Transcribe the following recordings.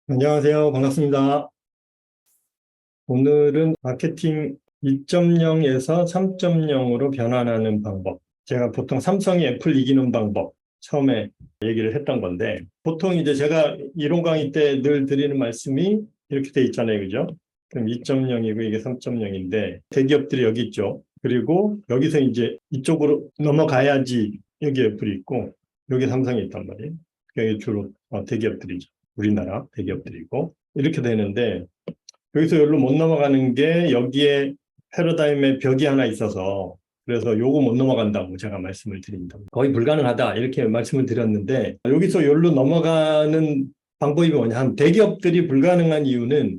안녕하세요. 반갑습니다. 오늘은 마케팅 2.0에서 3.0으로 변환하는 방법. 제가 보통 삼성이 애플 이기는 방법 처음에 얘기를 했던 건데, 보통 이제 제가 이론 강의 때 늘 드리는 말씀이 이렇게 돼 있잖아요. 그죠? 그럼 2.0이고 이게 3.0인데, 대기업들이 여기 있죠. 그리고 여기서 이제 이쪽으로 넘어가야지 여기 애플이 있고, 여기 삼성이 있단 말이에요. 여기 주로 대기업들이죠. 우리나라 대기업들이고. 이렇게 되는데, 여기서 여기로 못 넘어가는 게 여기에 패러다임의 벽이 하나 있어서 그래서 요거 못 넘어간다고 제가 말씀을 드립니다. 거의 불가능하다 이렇게 말씀을 드렸는데 여기서 여기로 넘어가는 방법이 뭐냐 하면 대기업들이 불가능한 이유는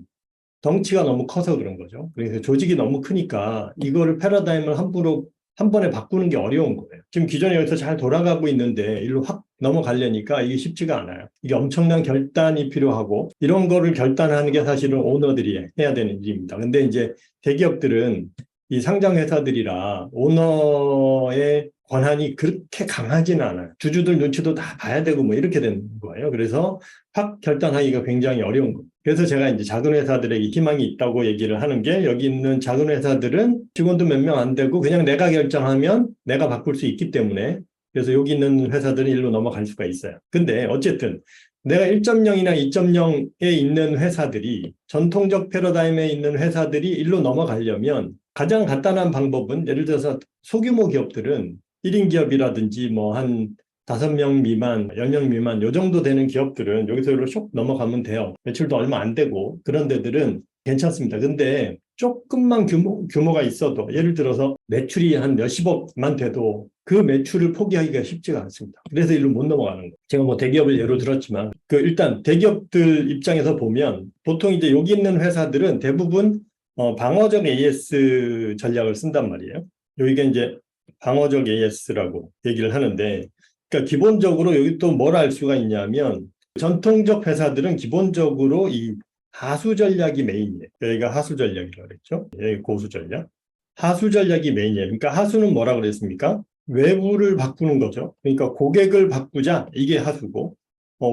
덩치가 너무 커서 그런 거죠. 그래서 조직이 너무 크니까 이거를 패러다임을 함부로 한 번에 바꾸는 게 어려운 거예요. 지금 기존에 여기서 잘 돌아가고 있는데 일로 확 넘어가려니까 이게 쉽지가 않아요. 이게 엄청난 결단이 필요하고 이런 거를 결단하는 게 사실은 오너들이 해야 되는 일입니다. 근데 이제 대기업들은 이 상장 회사들이라 오너의 권한이 그렇게 강하지는 않아요. 주주들 눈치도 다 봐야 되고 뭐 이렇게 되는 거예요. 그래서 확 결단하기가 굉장히 어려운 거예요. 그래서 제가 이제 작은 회사들에게 희망이 있다고 얘기를 하는 게 여기 있는 작은 회사들은 직원도 몇 명 안 되고 그냥 내가 결정하면 내가 바꿀 수 있기 때문에 그래서 여기 있는 회사들은 일로 넘어갈 수가 있어요. 근데 어쨌든 내가 1.0이나 2.0에 있는 회사들이 전통적 패러다임에 있는 회사들이 일로 넘어가려면 가장 간단한 방법은 예를 들어서 소규모 기업들은 1인 기업이라든지 뭐 한 5명 미만, 10명 미만 요 정도 되는 기업들은 여기서 여기로 쏙 넘어가면 돼요. 매출도 얼마 안 되고 그런 데들은 괜찮습니다. 근데 조금만 규모가 있어도 예를 들어서 매출이 한 몇십억만 돼도 그 매출을 포기하기가 쉽지가 않습니다. 그래서 일로 못 넘어가는 거예요. 제가 뭐 대기업을 예로 들었지만 일단 대기업들 입장에서 보면 보통 이제 여기 있는 회사들은 대부분 방어적 AS 전략을 쓴단 말이에요. 여기가 이제 방어적 AS라고 얘기를 하는데 그러니까 기본적으로 여기 또 뭘 알 수가 있냐면 전통적 회사들은 기본적으로 이 하수 전략이 메인이에요. 여기가 하수 전략이라고 그랬죠. 여기 고수 전략. 하수 전략이 메인이에요. 그러니까 하수는 뭐라고 그랬습니까? 외부를 바꾸는 거죠. 그러니까 고객을 바꾸자 이게 하수고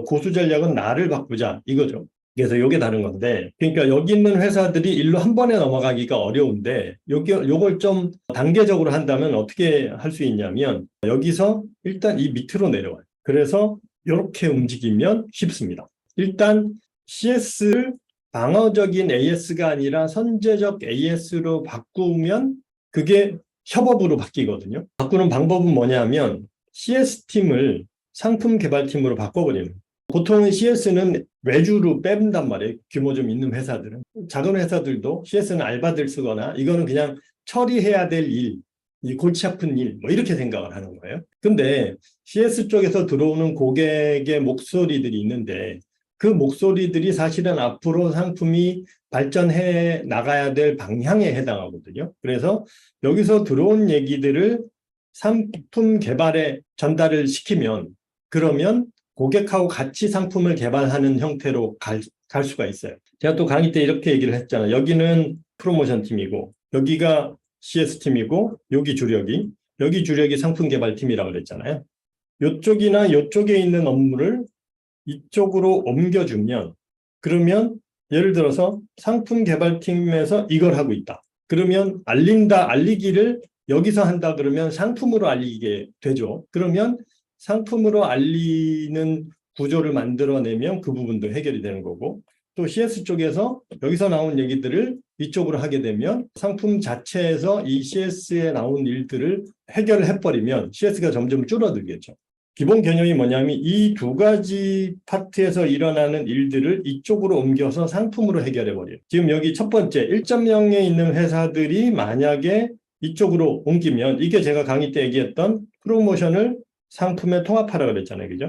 고수 전략은 나를 바꾸자 이거죠. 그래서 요게 다른 건데 그러니까 여기 있는 회사들이 일로 한 번에 넘어가기가 어려운데 요걸 좀 단계적으로 한다면 어떻게 할 수 있냐면 여기서 일단 이 밑으로 내려와요. 그래서 이렇게 움직이면 쉽습니다. 일단 CS를 방어적인 AS가 아니라 선제적 AS로 바꾸면 그게 협업으로 바뀌거든요. 바꾸는 방법은 뭐냐면 CS팀을 상품 개발팀으로 바꿔버리는 거예요. 보통은 CS는 외주로 뺀단 말이에요. 규모 좀 있는 회사들은. 작은 회사들도 CS는 알바들 쓰거나 이거는 그냥 처리해야 될 일, 이 골치 아픈 일, 뭐 이렇게 생각을 하는 거예요. 근데 CS 쪽에서 들어오는 고객의 목소리들이 있는데 그 목소리들이 사실은 앞으로 상품이 발전해 나가야 될 방향에 해당하거든요. 그래서 여기서 들어온 얘기들을 상품 개발에 전달을 시키면 그러면 고객하고 같이 상품을 개발하는 형태로 갈 수가 있어요. 제가 또 강의 때 이렇게 얘기를 했잖아요. 여기는 프로모션 팀이고 여기가 CS 팀이고 여기 주력이 상품 개발 팀이라고 그랬잖아요. 이쪽이나 이쪽에 있는 업무를 이쪽으로 옮겨주면 그러면 예를 들어서 상품 개발팀에서 이걸 하고 있다. 그러면 알리기를 여기서 한다 그러면 상품으로 알리게 되죠. 그러면 상품으로 알리는 구조를 만들어내면 그 부분도 해결이 되는 거고 또 CS 쪽에서 여기서 나온 얘기들을 이쪽으로 하게 되면 상품 자체에서 이 CS에 나온 일들을 해결을 해버리면 CS가 점점 줄어들겠죠. 기본 개념이 뭐냐면 이 두 가지 파트에서 일어나는 일들을 이쪽으로 옮겨서 상품으로 해결해버려요. 지금 여기 첫 번째 1.0에 있는 회사들이 만약에 이쪽으로 옮기면 이게 제가 강의 때 얘기했던 프로모션을 상품에 통합하라 그랬잖아요. 그죠?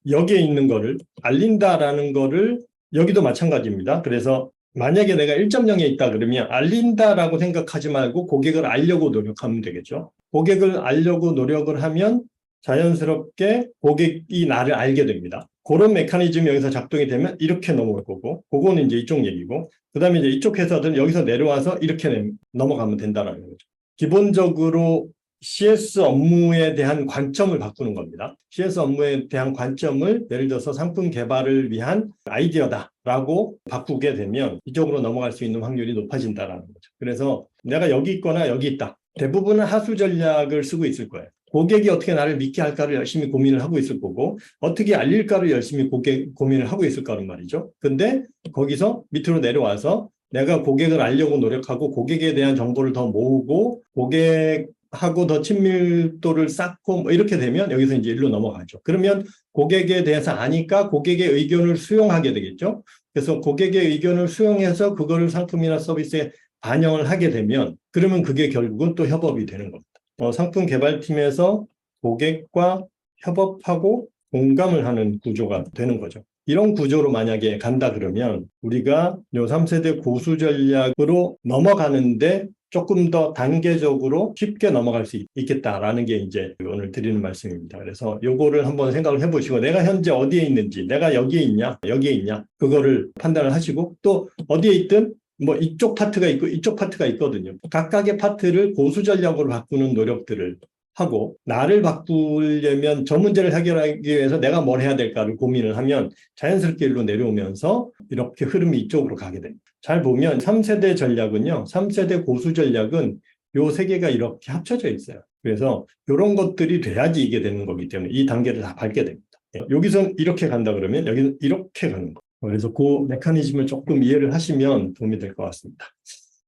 여기에 있는 거를 알린다라는 거를 여기도 마찬가지입니다. 그래서 만약에 내가 1.0에 있다 그러면 알린다라고 생각하지 말고 고객을 알려고 노력하면 되겠죠. 고객을 알려고 노력을 하면 자연스럽게 고객이 나를 알게 됩니다. 그런 메커니즘이 여기서 작동이 되면 이렇게 넘어갈 거고 그거는 이제 이쪽 얘기고 그 다음에 이제 이쪽 회사들은 여기서 내려와서 이렇게 넘어가면 된다는 거죠. 기본적으로 CS 업무에 대한 관점을 바꾸는 겁니다. CS 업무에 대한 관점을 예를 들어서 상품 개발을 위한 아이디어다라고 바꾸게 되면 이쪽으로 넘어갈 수 있는 확률이 높아진다라는 거죠. 그래서 내가 여기 있거나 여기 있다. 대부분은 하수 전략을 쓰고 있을 거예요. 고객이 어떻게 나를 믿게 할까를 열심히 고민을 하고 있을 거고 어떻게 알릴까를 열심히 고민을 하고 있을 거란 말이죠. 근데 거기서 밑으로 내려와서 내가 고객을 알려고 노력하고 고객에 대한 정보를 더 모으고 고객하고 더 친밀도를 쌓고 뭐 이렇게 되면 여기서 이제 일로 넘어가죠. 그러면 고객에 대해서 아니까 고객의 의견을 수용하게 되겠죠. 그래서 고객의 의견을 수용해서 그거를 상품이나 서비스에 반영을 하게 되면 그러면 그게 결국은 또 협업이 되는 겁니다. 상품 개발팀에서 고객과 협업하고 공감을 하는 구조가 되는 거죠. 이런 구조로 만약에 간다 그러면 우리가 요 3세대 고수 전략으로 넘어가는데 조금 더 단계적으로 쉽게 넘어갈 수 있겠다라는 게 이제 오늘 드리는 말씀입니다. 그래서 요거를 한번 생각을 해보시고 내가 현재 어디에 있는지 내가 여기에 있냐 여기에 있냐 그거를 판단을 하시고 또 어디에 있든 뭐 이쪽 파트가 있고 이쪽 파트가 있거든요. 각각의 파트를 고수 전략으로 바꾸는 노력들을 하고 나를 바꾸려면 저 문제를 해결하기 위해서 내가 뭘 해야 될까를 고민을 하면 자연스럽게 일로 내려오면서 이렇게 흐름이 이쪽으로 가게 됩니다. 잘 보면 3세대 전략은요. 3세대 고수 전략은 요 세 개가 이렇게 합쳐져 있어요. 그래서 이런 것들이 돼야지 이게 되는 거기 때문에 이 단계를 다 밟게 됩니다. 여기선 이렇게 간다 그러면 여기는 이렇게 가는 거. 그래서 그 메커니즘을 조금 이해를 하시면 도움이 될 것 같습니다.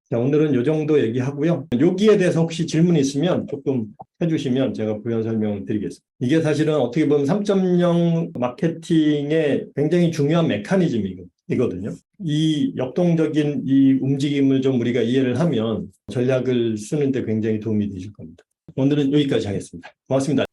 자, 오늘은 이 정도 얘기하고요. 여기에 대해서 혹시 질문 있으면 조금 해주시면 제가 부연 설명을 드리겠습니다. 이게 사실은 어떻게 보면 3.0 마케팅의 굉장히 중요한 메커니즘이거든요. 이 역동적인 이 움직임을 좀 우리가 이해를 하면 전략을 쓰는데 굉장히 도움이 되실 겁니다. 오늘은 여기까지 하겠습니다. 고맙습니다.